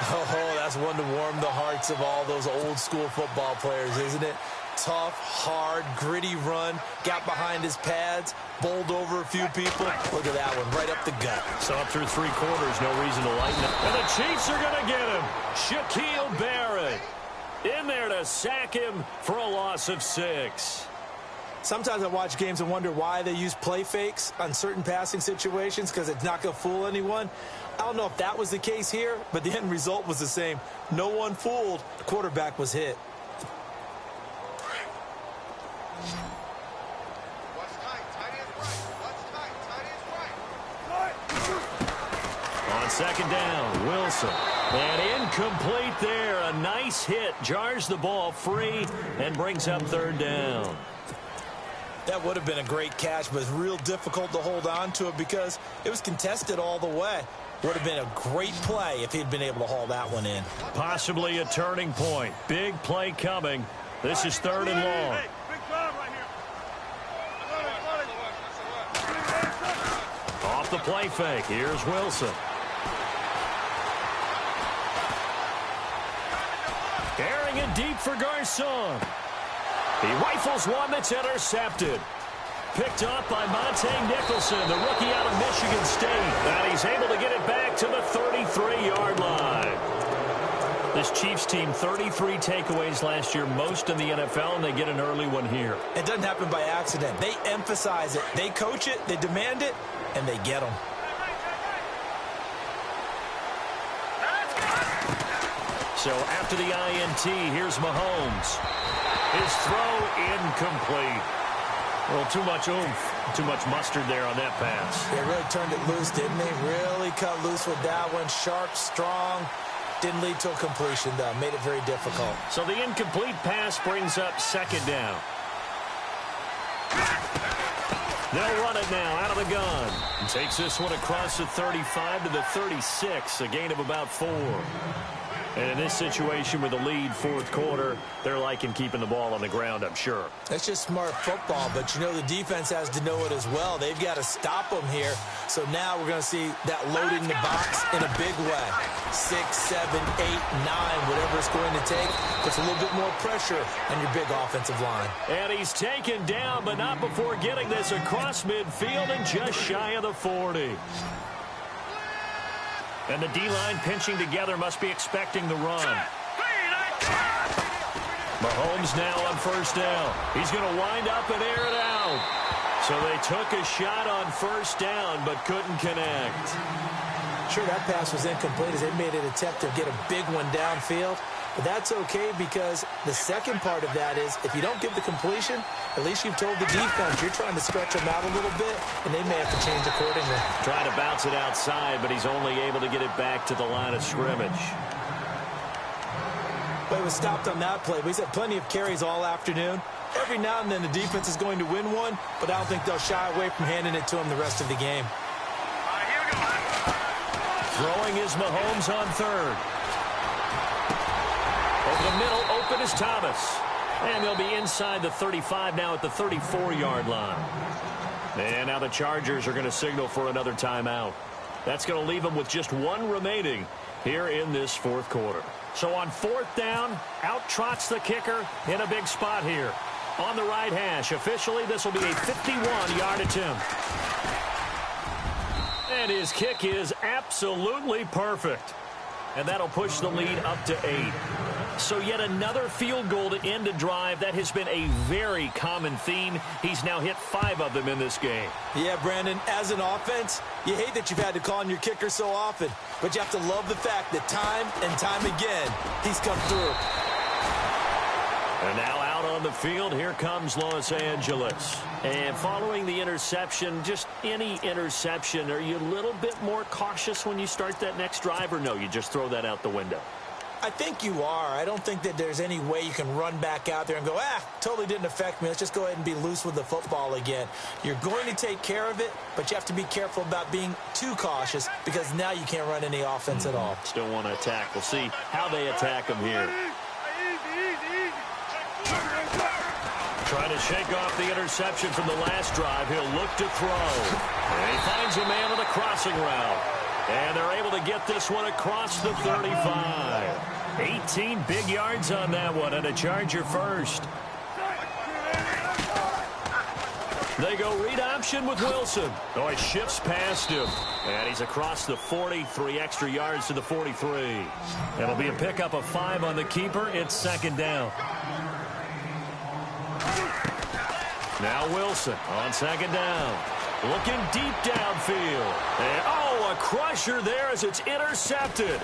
Oh, that's one to warm the hearts of all those old-school football players, isn't it? Tough, hard, gritty run. Got behind his pads, bowled over a few people. Look at that one, right up the gut. So up through 3 quarters, no reason to lighten up. And the Chiefs are going to get him. Shaquille Barrett in there to sack him for a loss of 6. Sometimes I watch games and wonder why they use play fakes on certain passing situations because it's not going to fool anyone. I don't know if that was the case here, but the end result was the same. No one fooled. The quarterback was hit. On second down, Wilson. And incomplete there. A nice hit. Jars the ball free and brings up third down. That would have been a great catch, but it's real difficult to hold on to it because it was contested all the way. Would have been a great play if he'd been able to haul that one in. Possibly a turning point. Big play coming. This is third and long. Hey, big job right here. Off the play fake. Here's Wilson. Airing it deep for Garcon. He rifles one that's intercepted. Picked off by Monte Nicholson, the rookie out of Michigan State. And he's able to get it back to the 33-yard line. This Chiefs team, 33 takeaways last year, most in the NFL, and they get an early one here. It doesn't happen by accident. They emphasize it. They coach it, they demand it, and they get them. So after the INT, here's Mahomes. His throw incomplete. A little too much oomph, too much mustard there on that pass. They really turned it loose, didn't they? Really cut loose with that one. Sharp, strong. Didn't lead to a completion, though. Made it very difficult. So the incomplete pass brings up second down. They'll run it now out of the gun. And takes this one across the 35 to the 36, a gain of about 4. And in this situation with the lead fourth quarter, they're liking keeping the ball on the ground, I'm sure. That's just smart football, but you know the defense has to know it as well. They've got to stop them here. So now we're going to see that loading the box in a big way. 6, 7, 8, 9, whatever it's going to take. Puts a little bit more pressure on your big offensive line. And he's taken down, but not before getting this across midfield and just shy of the 40. And the D-line pinching together must be expecting the run. Mahomes now on first down. He's going to wind up and air it out. So they took a shot on first down but couldn't connect. Sure, that pass was incomplete as they made an attempt to get a big one downfield. But that's okay because the second part of that is if you don't get the completion, at least you've told the defense you're trying to stretch them out a little bit, and they may have to change accordingly. Trying to bounce it outside, but he's only able to get it back to the line of scrimmage. Well, he was stopped on that play. He's had plenty of carries all afternoon. Every now and then the defense is going to win one, but I don't think they'll shy away from handing it to him the rest of the game. Throwing is Mahomes on third. Over the middle, open is Thomas. And they'll be inside the 35 now at the 34-yard line. And now the Chargers are going to signal for another timeout. That's going to leave them with just one remaining here in this fourth quarter. So on fourth down, out trots the kicker in a big spot here. On the right hash, officially this will be a 51-yard attempt. And his kick is absolutely perfect. And that'll push the lead up to 8. So yet another field goal to end a drive. That has been a very common theme. He's now hit 5 of them in this game. Yeah, Brandon, as an offense, you hate that you've had to call on your kicker so often. But you have to love the fact that time and time again, he's come through. And now out on the field, here comes Los Angeles. And following the interception, just any interception, are you a little bit more cautious when you start that next drive, or no, you just throw that out the window? I think you are. I don't think that there's any way you can run back out there and go, totally didn't affect me. Let's just go ahead and be loose with the football again. You're going to take care of it, but you have to be careful about being too cautious because now you can't run any offense at all. Still want to attack. We'll see how they attack him here. Trying to shake off the interception from the last drive. He'll look to throw. And he finds a man on a crossing route. And they're able to get this one across the 35. 18 big yards on that one, and a Charger first. They go read option with Wilson. Oh, he shifts past him. And he's across the 40, 3 extra yards to the 43. It'll be a pickup of 5 on the keeper. It's second down. Now Wilson on second down. Looking deep downfield. And, a crusher there as it's intercepted.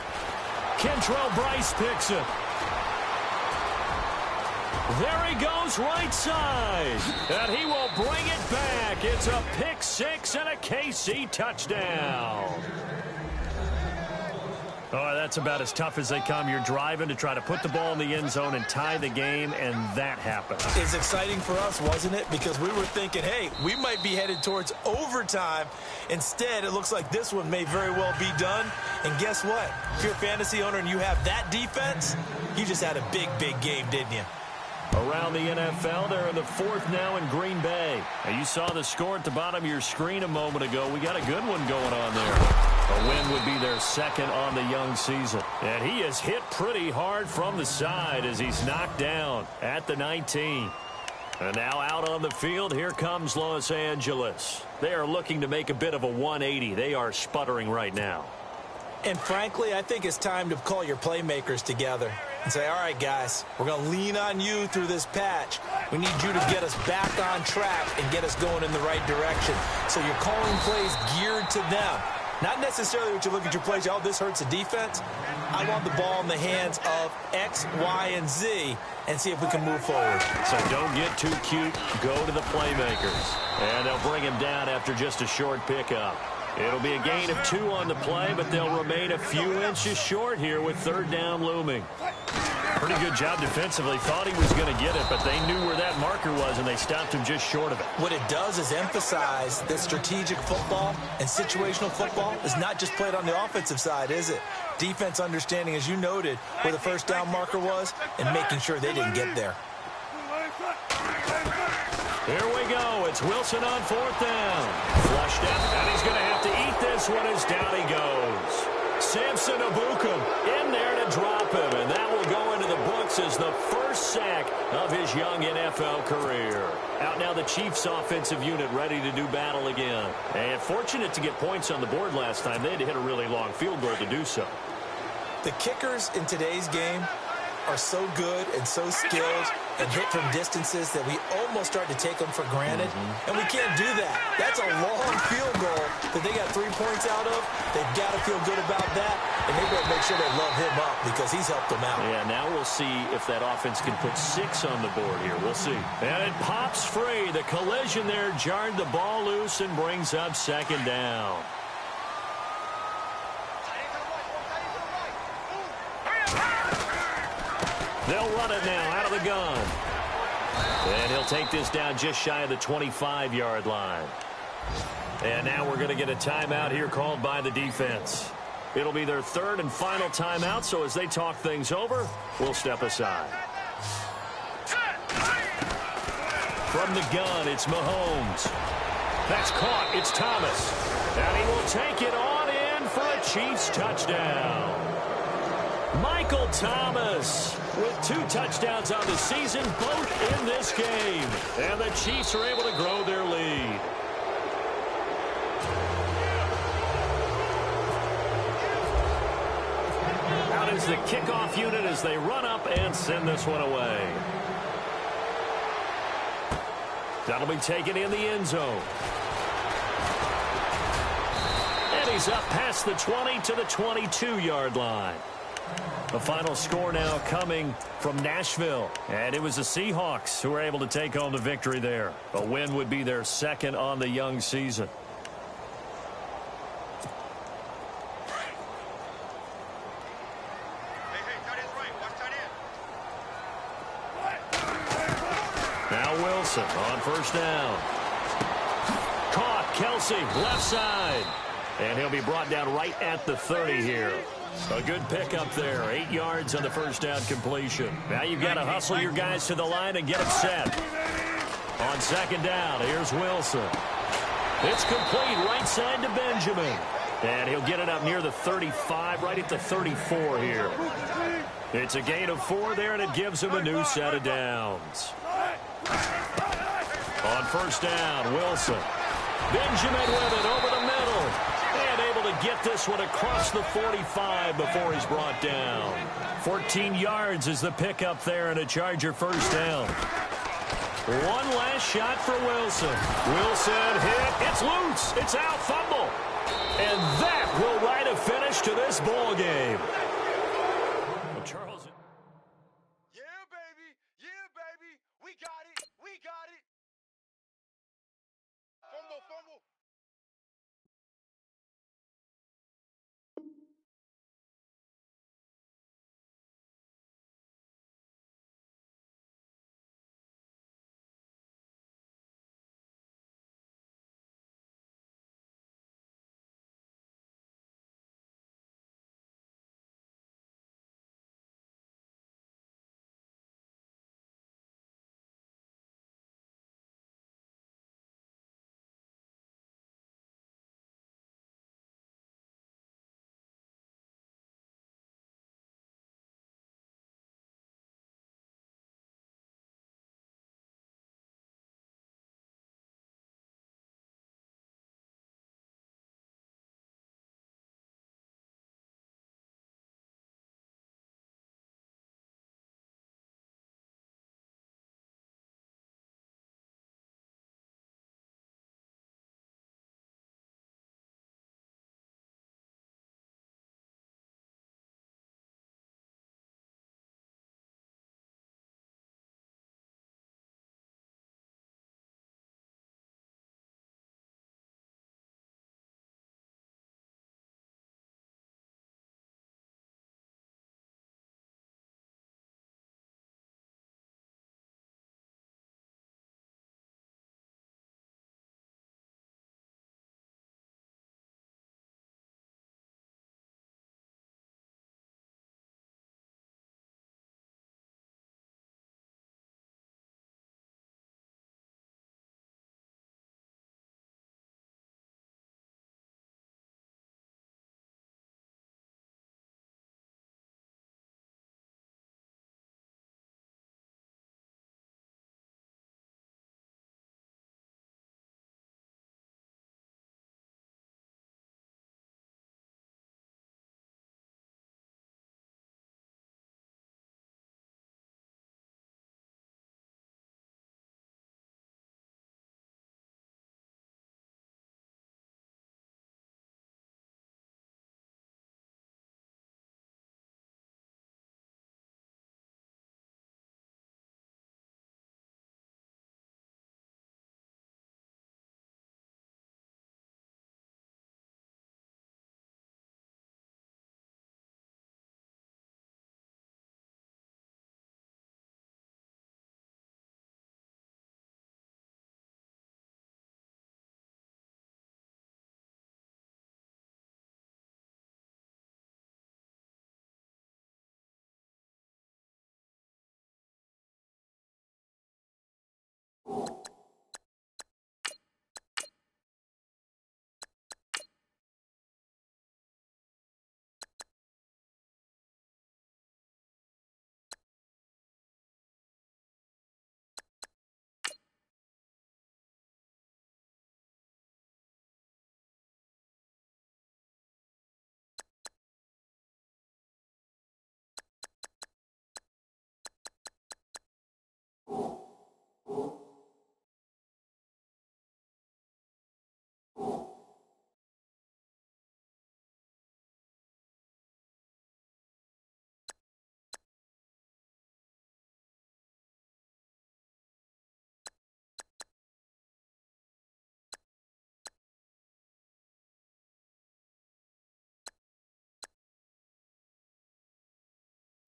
Kentrell Bryce picks it. There he goes right side. And he will bring it back. It's a pick 6 and a KC touchdown. Oh, that's about as tough as they come. You're driving to try to put the ball in the end zone and tie the game, and that happened. It's exciting for us, wasn't it? Because we were thinking, hey, we might be headed towards overtime. Instead, it looks like this one may very well be done. And guess what? If you're a fantasy owner and you have that defense, you just had a big, big game, didn't you? Around the NFL, they're in the fourth now in Green Bay. Now, you saw the score at the bottom of your screen a moment ago. We got a good one going on there. A win would be their second on the young season. And he is hit pretty hard from the side as he's knocked down at the 19. And now out on the field, here comes Los Angeles. They are looking to make a bit of a 180. They are sputtering right now. And frankly, I think it's time to call your playmakers together and say, all right, guys, we're going to lean on you through this patch. We need you to get us back on track and get us going in the right direction. So you're calling plays geared to them. Not necessarily what you look at your plays, oh, this hurts the defense. I want the ball in the hands of X, Y, and Z and see if we can move forward. So don't get too cute. Go to the playmakers. And they'll bring him down after just a short pickup. It'll be a gain of 2 on the play, but they'll remain a few inches short here with third down looming. Pretty good job defensively. Thought he was going to get it, but they knew where that marker was, and they stopped him just short of it. What it does is emphasize that strategic football and situational football is not just played on the offensive side, is it? Defense understanding, as you noted, where the first down marker was and making sure they didn't get there. Here we go. It's Wilson on fourth down. Flushed out, and he's going to have to eat this one as down he goes. Samson Abukum in there to drop him, and that will go into the books as the first sack of his young NFL career. Out now the Chiefs' offensive unit ready to do battle again. And fortunate to get points on the board last time. They had to hit a really long field goal to do so. The kickers in today's game are so good and so skilled and hit from distances that we almost start to take them for granted. And we can't do that. That's a long field goal that they got 3 points out of. They've got to feel good about that, and they better make sure they love him up because he's helped them out. Yeah, now we'll see if that offense can put 6 on the board here. We'll see. And it pops free. The collision there jarred the ball loose and brings up second down. They'll run it now out of the gun. And he'll take this down just shy of the 25-yard line. And now we're going to get a timeout here called by the defense. It'll be their third and final timeout, so as they talk things over, we'll step aside. From the gun, it's Mahomes. That's caught. It's Thomas. And he will take it on in for a Chiefs touchdown. Michael Thomas with 2 touchdowns on the season, both in this game. And the Chiefs are able to grow their lead. Out is the kickoff unit as they run up and send this one away. That'll be taken in the end zone. And he's up past the 20 to the 22-yard line. The final score now coming from Nashville. And it was the Seahawks who were able to take home the victory there. A win would be their second on the young season. Now Wilson on first down. Caught. Kelsey, left side. And he'll be brought down right at the 30 here. A good pickup there. 8 yards on the first down completion. Now you've got to hustle your guys to the line and get them set. On second down, here's Wilson. It's complete right side to Benjamin. And he'll get it up near the 35, right at the 34 here. It's a gain of 4 there, and it gives him a new set of downs. On first down, Wilson. Benjamin with it over the middle. And able to get this one across the 45 before he's brought down. 14 yards is the pickup there and a Charger first down. One last shot for Wilson. Wilson hit. It's loose. It's out. Fumble. And that will write a finish to this ball game. Charles. Yeah, baby. Yeah, baby. We got it. We got it. Fumble, fumble.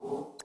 you.